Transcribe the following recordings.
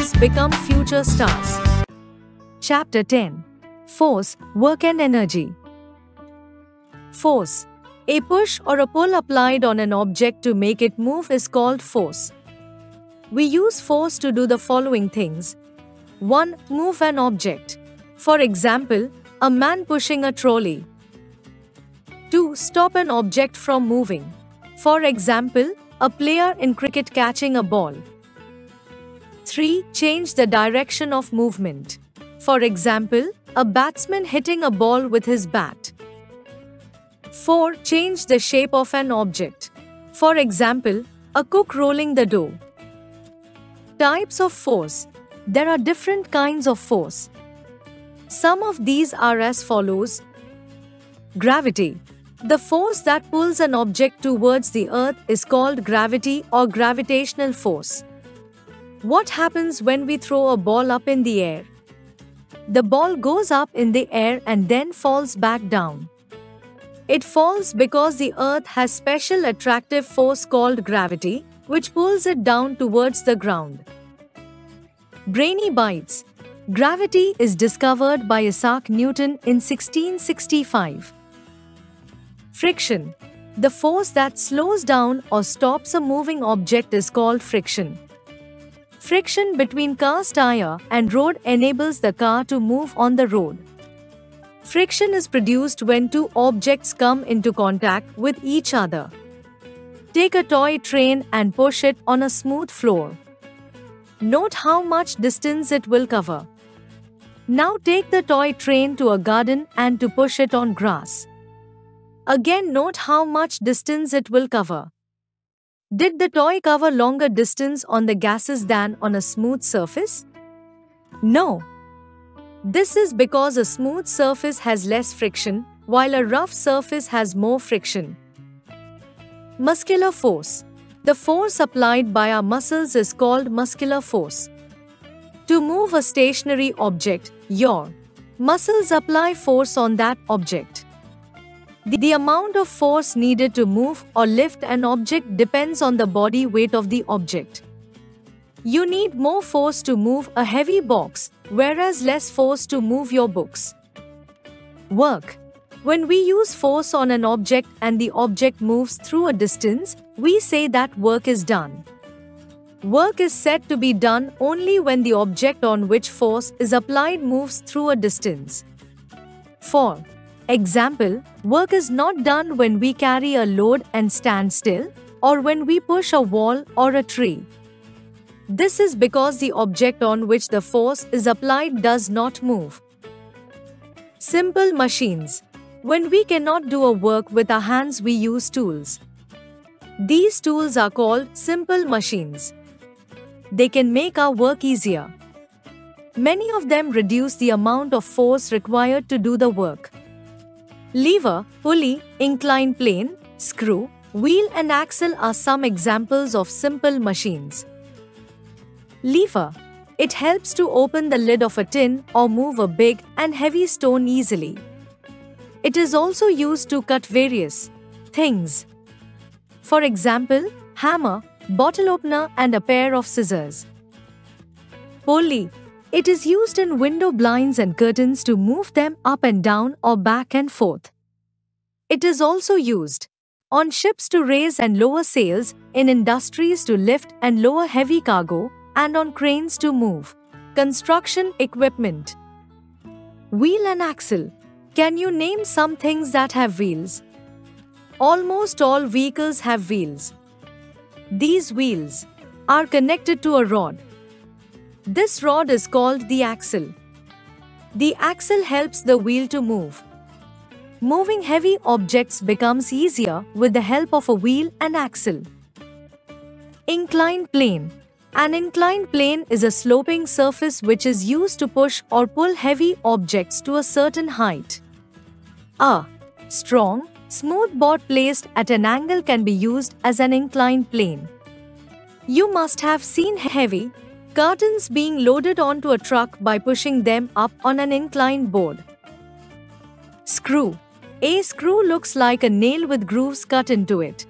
force become future stars. Chapter 10. Force, Work and Energy. Force. A push or a pull applied on an object to make it move is called force. We use force to do the following things. 1. Move an object. For example, a man pushing a trolley. 2. Stop an object from moving. For example, a player in cricket catching a ball. 3. Change the direction of movement. For example, a batsman hitting a ball with his bat. 4. Change the shape of an object. For example, a cook rolling the dough. Types of force. There are different kinds of force. Some of these are as follows. Gravity. The force that pulls an object towards the earth is called gravity or gravitational force. What happens when we throw a ball up in the air? The ball goes up in the air and then falls back down. It falls because the earth has special attractive force called gravity, which pulls it down towards the ground. Brainy bites. Gravity is discovered by Isaac Newton in 1665. Friction. The force that slows down or stops a moving object is called friction. Friction between car's tire and road enables the car to move on the road. Friction is produced when two objects come into contact with each other. Take a toy train and push it on a smooth floor. Note how much distance it will cover. Now take the toy train to a garden and to push it on grass. Again note how much distance it will cover. Did the toy cover longer distance on the gases than on a smooth surface? No. This is because a smooth surface has less friction, while a rough surface has more friction. Muscular force. The force applied by our muscles is called muscular force. To move a stationary object, your muscles apply force on that object. The amount of force needed to move or lift an object depends on the body weight of the object. You need more force to move a heavy box, whereas less force to move your books. Work. When we use force on an object and the object moves through a distance, we say that work is done. Work is said to be done only when the object on which force is applied moves through a distance. For example, work is not done when we carry a load and stand still, or when we push a wall or a tree. This is because the object on which the force is applied does not move. Simple machines. When we cannot do a work with our hands, we use tools. These tools are called simple machines. They can make our work easier. Many of them reduce the amount of force required to do the work. Lever, pulley, inclined plane, screw, wheel and axle are some examples of simple machines. Lever. It helps to open the lid of a tin or move a big and heavy stone easily. It is also used to cut various things. For example, hammer, bottle opener and a pair of scissors. Pulley. It is used in window blinds and curtains to move them up and down or back and forth. It is also used on ships to raise and lower sails, in industries to lift and lower heavy cargo, and on cranes to move construction equipment. Wheel and axle. Can you name some things that have wheels? Almost all vehicles have wheels. These wheels are connected to a rod. This rod is called the axle. The axle helps the wheel to move. Moving heavy objects becomes easier with the help of a wheel and axle. Inclined plane. An inclined plane is a sloping surface which is used to push or pull heavy objects to a certain height. A strong, smooth board placed at an angle can be used as an inclined plane. You must have seen heavy cartons being loaded onto a truck by pushing them up on an inclined board. Screw. A screw looks like a nail with grooves cut into it.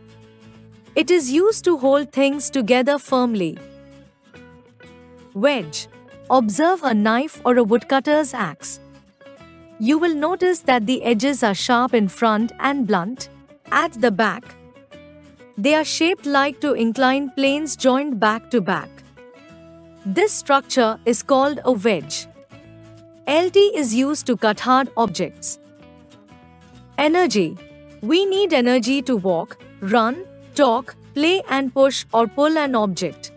It is used to hold things together firmly. Wedge. Observe a knife or a woodcutter's axe. You will notice that the edges are sharp in front and blunt at the back. They are shaped like two inclined planes joined back to back. This structure is called a wedge. LT is used to cut hard objects. Energy. We need energy to walk, run, talk, play and push or pull an object.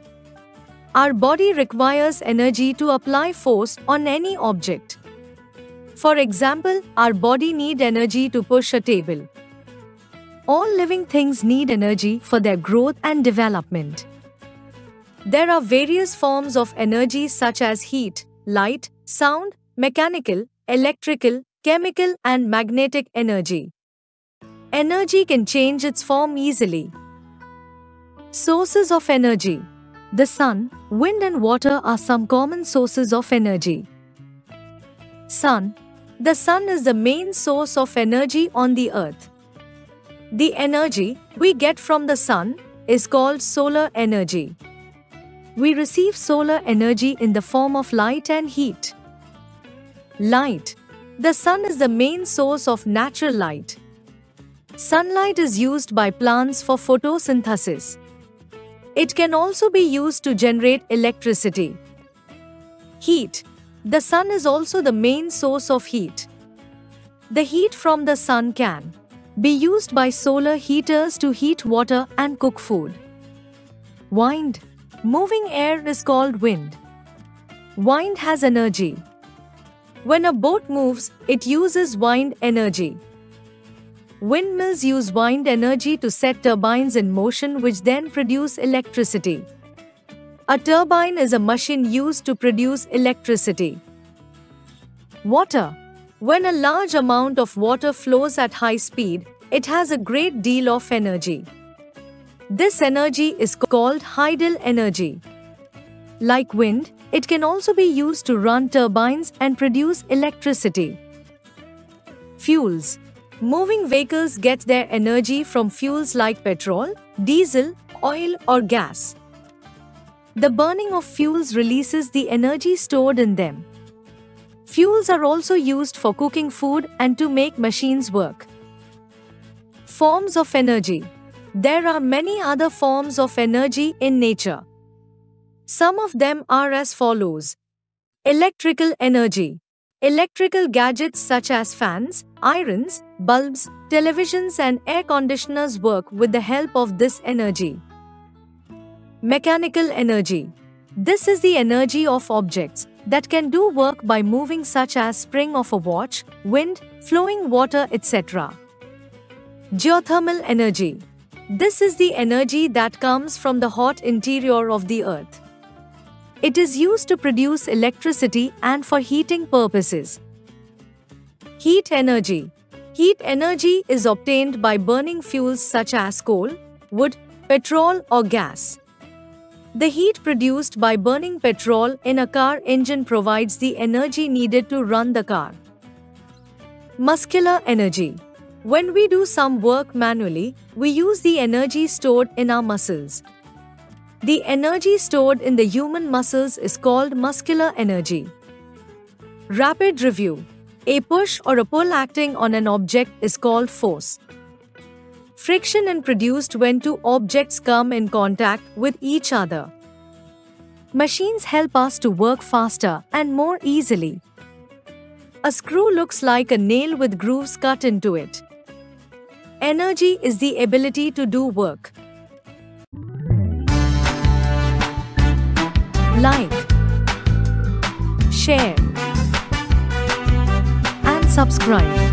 Our body requires energy to apply force on any object. For example, our body needs energy to push a table. All living things need energy for their growth and development. There are various forms of energy such as heat, light, sound, mechanical, electrical, chemical and magnetic energy. Energy can change its form easily. Sources of energy. The sun, wind and water are some common sources of energy. Sun. The sun is the main source of energy on the earth. The energy we get from the sun is called solar energy. We receive solar energy in the form of light and heat. Light. The sun is the main source of natural light. Sunlight is used by plants for photosynthesis. It can also be used to generate electricity. Heat. The sun is also the main source of heat. The heat from the sun can be used by solar heaters to heat water and cook food. Wind. Moving air is called wind. Wind has energy. When a boat moves, it uses wind energy. Windmills use wind energy to set turbines in motion which then produce electricity. A turbine is a machine used to produce electricity. Water. When a large amount of water flows at high speed, it has a great deal of energy. This energy is called tidal energy. Like wind, it can also be used to run turbines and produce electricity. Fuels. Moving vehicles get their energy from fuels like petrol, diesel, oil or gas. The burning of fuels releases the energy stored in them. Fuels are also used for cooking food and to make machines work. Forms of energy. There are many other forms of energy in nature. Some of them are as follows. Electrical energy. Electrical gadgets such as fans, irons, bulbs, televisions and air conditioners work with the help of this energy. Mechanical energy. This is the energy of objects that can do work by moving such as spring of a watch, wind, flowing water, etc. Geothermal energy. This is the energy that comes from the hot interior of the earth. It is used to produce electricity and for heating purposes. Heat energy. Heat energy is obtained by burning fuels such as coal, wood, petrol or gas. The heat produced by burning petrol in a car engine provides the energy needed to run the car. Muscular energy. When we do some work manually, we use the energy stored in our muscles. The energy stored in the human muscles is called muscular energy. Rapid review. A push or a pull acting on an object is called force. Friction is produced when two objects come in contact with each other. Machines help us to work faster and more easily. A screw looks like a nail with grooves cut into it. Energy is the ability to do work. Like, share, and subscribe.